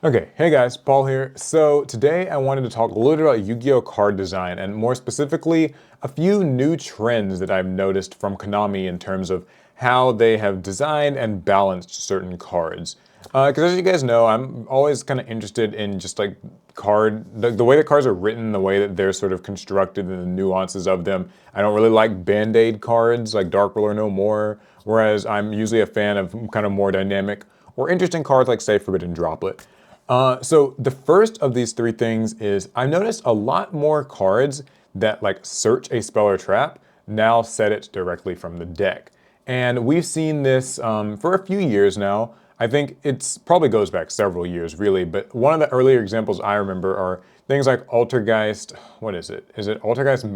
Okay, hey guys, Paul here. So today I wanted to talk a little bit about Yu-Gi-Oh card design and more specifically a few new trends that I've noticed from Konami in terms of how they have designed and balanced certain cards. Because as you guys know, I'm always kind of interested in just like the way that cards are written, the way that they're sort of constructed and the nuances of them. I don't really like Band-Aid cards like Dark Ruler No More, whereas I'm usually a fan of kind of more dynamic or interesting cards like say Forbidden Droplet. So the first of these three things is I've noticed a lot more cards that like search a spell or trap now set it directly from the deck. And we've seen this for a few years now. I think it's probably goes back several years really, but one of the earlier examples I remember are things like Altergeist, what is it? Is it Altergeist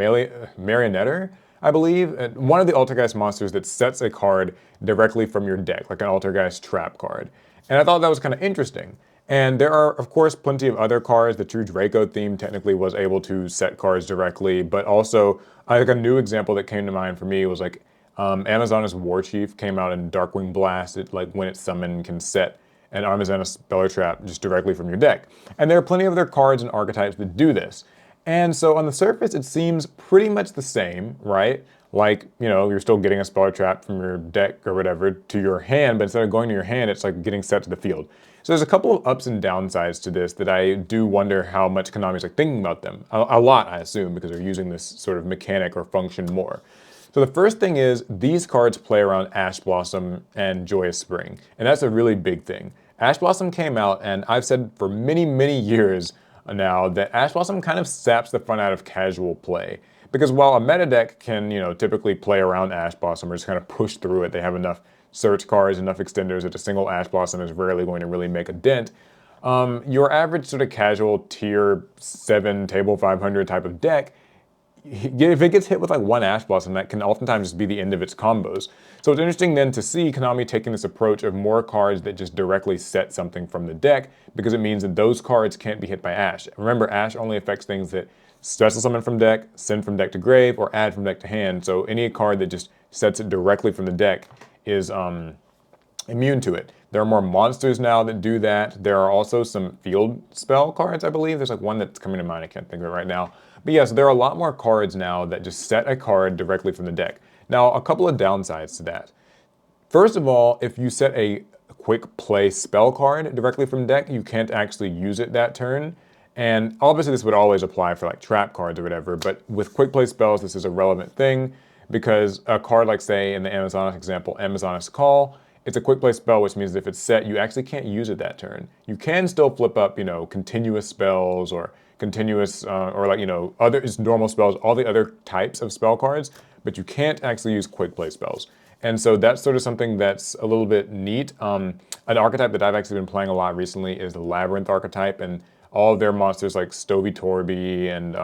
Marionetter? I believe one of the Altergeist monsters that sets a card directly from your deck, like an Altergeist trap card. And I thought that was kind of interesting. And there are, of course, plenty of other cards. The True Draco theme technically was able to set cards directly, but also, like a new example that came to mind for me was like Amazoness War Chief came out in Darkwing Blast. It like when it's summoned can set an Amazoness Speller Trap just directly from your deck. And there are plenty of other cards and archetypes that do this. And so on the surface, it seems pretty much the same, right? Like, you know, you're still getting a Speller Trap from your deck or whatever to your hand, but instead of going to your hand, it's like getting set to the field. So there's a couple of ups and downsides to this that I do wonder how much Konami's like thinking about them. A lot, I assume, because they're using this sort of mechanic or function more. So the first thing is these cards play around Ash Blossom and Joyous Spring, and that's a really big thing. Ash Blossom came out, and I've said for many, many years now that Ash Blossom kind of saps the fun out of casual play. Because while a meta deck can, you know, typically play around Ash Blossom or just kind of push through it, they have enough search cards, enough extenders that a single Ash Blossom is rarely going to really make a dent. Your average sort of casual tier 7 table 500 type of deck, if it gets hit with like one Ash Blossom, that can oftentimes just be the end of its combos. So it's interesting then to see Konami taking this approach of more cards that just directly set something from the deck, because it means that those cards can't be hit by Ash. Remember, Ash only affects things that special summon from deck, send from deck to grave, or add from deck to hand. So any card that just sets it directly from the deck is immune to it. There are more monsters now that do that. There are also some field spell cards, I believe. There's like one that's coming to mind, I can't think of it right now. But yes, there are a lot more cards now that just set a card directly from the deck. Now, a couple of downsides to that. First of all, if you set a quick play spell card directly from deck, you can't actually use it that turn. And obviously this would always apply for like trap cards or whatever, but with quick play spells, this is a relevant thing because a card like say in the Amazoness example, Amazoness Call, it's a quick play spell, which means if it's set, you actually can't use it that turn. You can still flip up, you know, continuous spells or continuous, or like, you know, other normal spells, all the other types of spell cards, but you can't actually use quick play spells. And so that's sort of something that's a little bit neat. An archetype that I've actually been playing a lot recently is the Labyrinth archetype, and all of their monsters like Stovey Torby and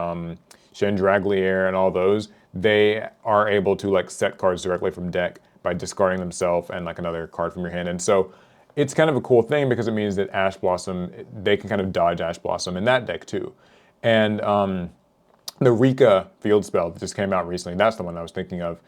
Chandraglier and all those, they are able to like set cards directly from deck by discarding themselves and like another card from your hand. And so it's kind of a cool thing because it means that Ash Blossom, they can kind of dodge Ash Blossom in that deck too. And the Rika field spell that just came out recently, that's the one I was thinking of.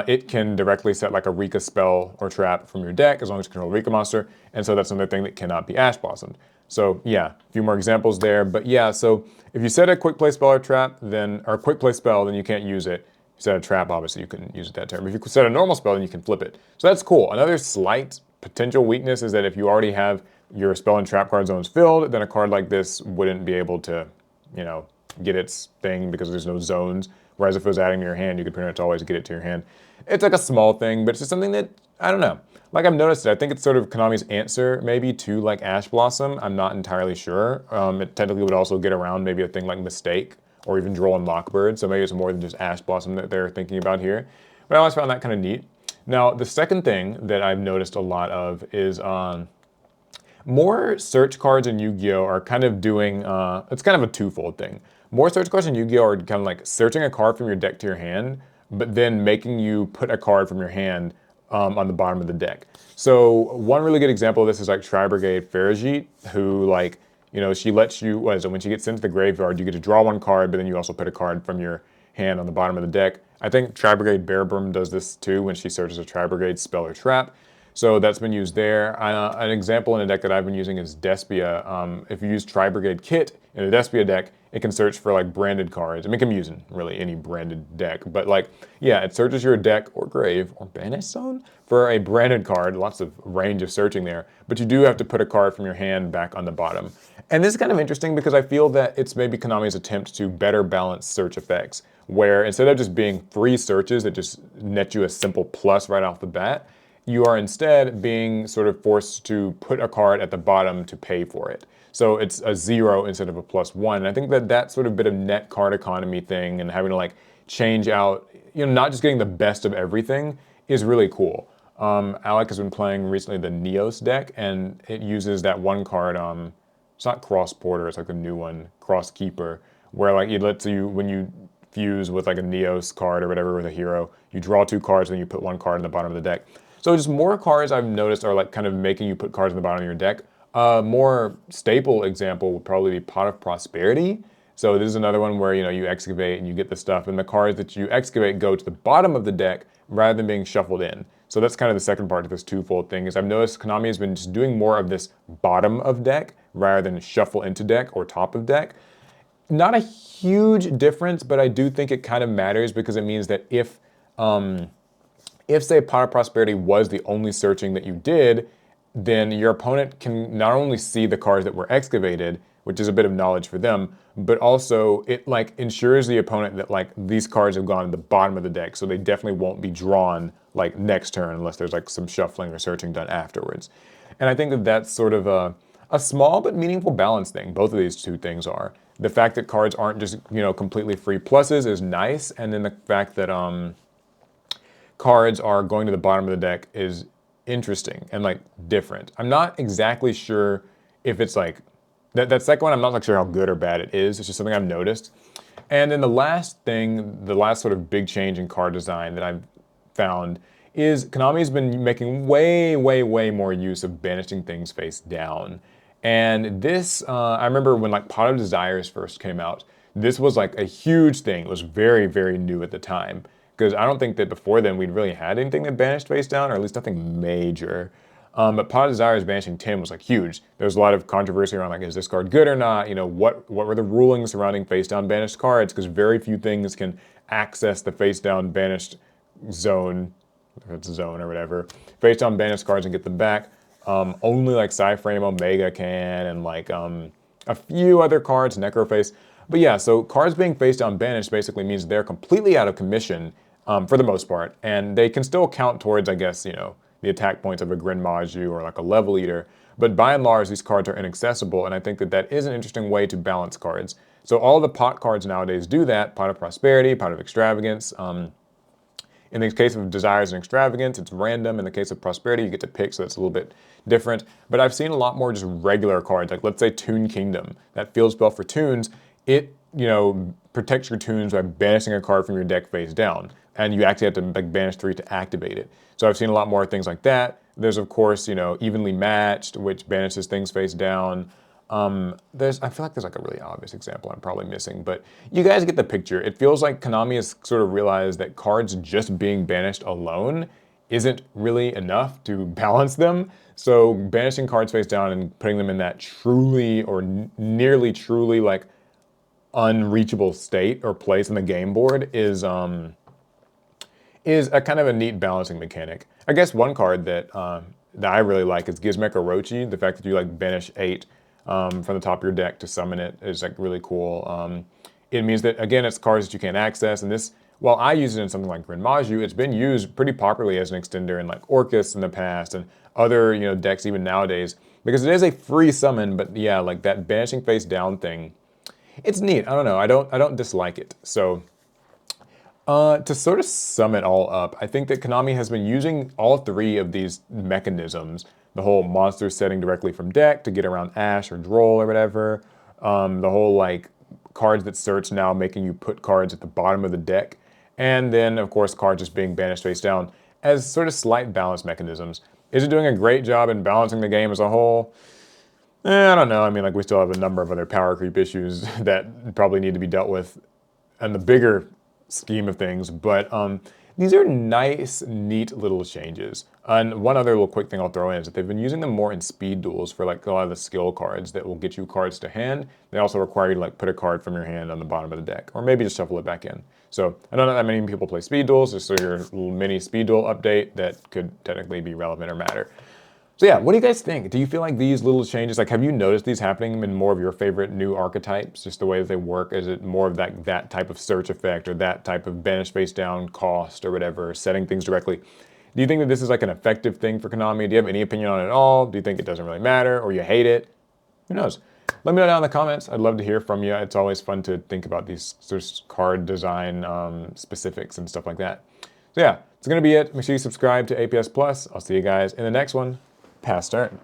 It can directly set like a Rika spell or trap from your deck as long as you control a Rika monster, and so that's another thing that cannot be Ash Blossomed. So yeah, a few more examples there, but yeah, so if you set a quick play spell or trap, then, or a quick play spell, then you can't use it. If you set a trap, obviously you couldn't use it that turn. If you set a normal spell, then you can flip it. So that's cool. Another slight potential weakness is that if you already have your spell and trap card zones filled, then a card like this wouldn't be able to, you know, get its thing because there's no zones. Whereas if it was adding to your hand, you could pretty much always get it to your hand. It's like a small thing, but it's just something that, I don't know. Like I've noticed it, I think it's sort of Konami's answer maybe to like Ash Blossom. I'm not entirely sure. It technically would also get around maybe a thing like Mistake or even Droll and Lockbird. So maybe it's more than just Ash Blossom that they're thinking about here. But I always found that kind of neat. Now, the second thing that I've noticed a lot of is more search cards in Yu-Gi-Oh! Are kind of doing, it's kind of a twofold thing. More search cards in Yu-Gi-Oh! Are kind of like searching a card from your deck to your hand, but then making you put a card from your hand on the bottom of the deck. So one really good example of this is like Tri-Brigade Farajit, who like, you know, she lets you, what is it, when she gets sent to the graveyard, you get to draw one card, but then you also put a card from your hand on the bottom of the deck. I think Tri-Brigade Bearbrim does this too when she searches a Tri-Brigade spell or trap. So that's been used there. An example in a deck that I've been using is Despia. If you use Tri-Brigade Kit in a Despia deck, it can search for like branded cards. I mean, it can be used in really any branded deck, but like, yeah, it searches your deck or grave or banish zone for a branded card. Lots of range of searching there, but you do have to put a card from your hand back on the bottom. And this is kind of interesting because I feel that it's maybe Konami's attempt to better balance search effects, where instead of just being free searches that just net you a simple plus right off the bat, you are instead being sort of forced to put a card at the bottom to pay for it. So it's a 0 instead of a +1. And I think that that sort of bit of net card economy thing and having to like change out, not just getting the best of everything is really cool. Alec has been playing recently the Neos deck, and it uses that one card. It's not Cross Porter, it's like the new one, Cross Keeper, where like it lets you, when you fuse with like a Neos card or whatever with a hero, you draw 2 cards and then you put 1 card in the bottom of the deck. So just more cards I've noticed are like kind of making you put cards in the bottom of your deck. More staple example would probably be Pot of Prosperity. So this is another one where you excavate and you get the stuff, and the cards that you excavate go to the bottom of the deck rather than being shuffled in. So that's kind of the second part of this twofold thing. Is I've noticed Konami has been just doing more of this bottom of deck rather than shuffle into deck or top of deck. Not a huge difference, but I do think it kind of matters because it means that if say Pot of Prosperity was the only searching that you did, then your opponent can not only see the cards that were excavated, which is a bit of knowledge for them, but also it like ensures the opponent that like these cards have gone to the bottom of the deck, so they definitely won't be drawn like next turn unless there's like some shuffling or searching done afterwards. And I think that that's sort of a small but meaningful balance thing. Both of these two things are. The fact that cards aren't just, completely free pluses is nice, and then the fact that cards are going to the bottom of the deck is interesting and like different. I'm not exactly sure if it's like that second one. I'm not like sure how good or bad it is. It's just something I've noticed. And then the last thing, the last sort of big change in card design that I've found is Konami's been making way, way, way more use of banishing things face down. And this, I remember when like Pot of Desires first came out, this was like a huge thing. It was very, very new at the time. Because I don't think that before then we'd really had anything that banished face down, or at least nothing major. But Pot of Desires banishing Tim was like huge. There was a lot of controversy around like, is this card good or not? What were the rulings surrounding face down banished cards? Because very few things can access the face down banished zone, if it's a zone or whatever, face down banished cards and get them back. Only like Psyframe Omega can, and like a few other cards, Necroface. But yeah, so cards being face down banished basically means they're completely out of commission for the most part, and they can still count towards, I guess, the attack points of a Grin Maju or like a Level Eater. But by and large, these cards are inaccessible, and I think that that is an interesting way to balance cards. So all the pot cards nowadays do that: Pot of Prosperity, Pot of Extravagance. In the case of Desires and Extravagance, it's random. In the case of Prosperity, you get to pick, so that's a little bit different. But I've seen a lot more just regular cards, like let's say Toon Kingdom. That field spell for tunes, it, protects your tunes by banishing a card from your deck face down. And you actually have to like banish 3 to activate it. So I've seen a lot more things like that. There's of course, Evenly Matched, which banishes things face down. I feel like there's like a really obvious example I'm probably missing, but you guys get the picture. It feels like Konami has sort of realized that cards just being banished alone isn't really enough to balance them. So banishing cards face down and putting them in that truly or nearly truly like unreachable state or place on the game board is a kind of a neat balancing mechanic. I guess one card that I really like is Gizmek Orochi. The fact that you like banish 8 from the top of your deck to summon it is like really cool. It means that again, it's cards that you can't access, and this, while I use it in something like Grin Maju, it's been used pretty popularly as an extender in like Orcus in the past and other decks even nowadays, because it is a free summon. But yeah, like that banishing face down thing, it's neat. I don't know. I don't dislike it. So to sort of sum it all up, I think that Konami has been using all 3 of these mechanisms: the whole monster setting directly from deck to get around Ash or Droll or whatever, the whole like cards that search now making you put cards at the bottom of the deck, and then of course cards just being banished face down as sort of slight balance mechanisms. Is it doing a great job in balancing the game as a whole? I don't know. I mean, like, we still have a number of other power creep issues that probably need to be dealt with in the bigger scheme of things, but These are nice, neat little changes. And one other little quick thing I'll throw in is that they've been using them more in speed duels for like a lot of the skill cards that will get you cards to hand. They also require you to like put a card from your hand on the bottom of the deck, or maybe just shuffle it back in. So I know not that many people play speed duels, just so your little mini speed duel update that could technically be relevant or matter. So yeah, what do you guys think? Do you feel like these little changes, like have you noticed these happening in more of your favorite new archetypes, just the way that they work? Is it more of that type of search effect or that type of banish face down cost or whatever, setting things directly? Do you think that this is like an effective thing for Konami? Do you have any opinion on it at all? Do you think it doesn't really matter or you hate it? Who knows? Let me know down in the comments. I'd love to hear from you. It's always fun to think about these sort of card design specifics and stuff like that. So yeah, it's going to be it. Make sure you subscribe to APS Plus. I'll see you guys in the next one. Pass turn.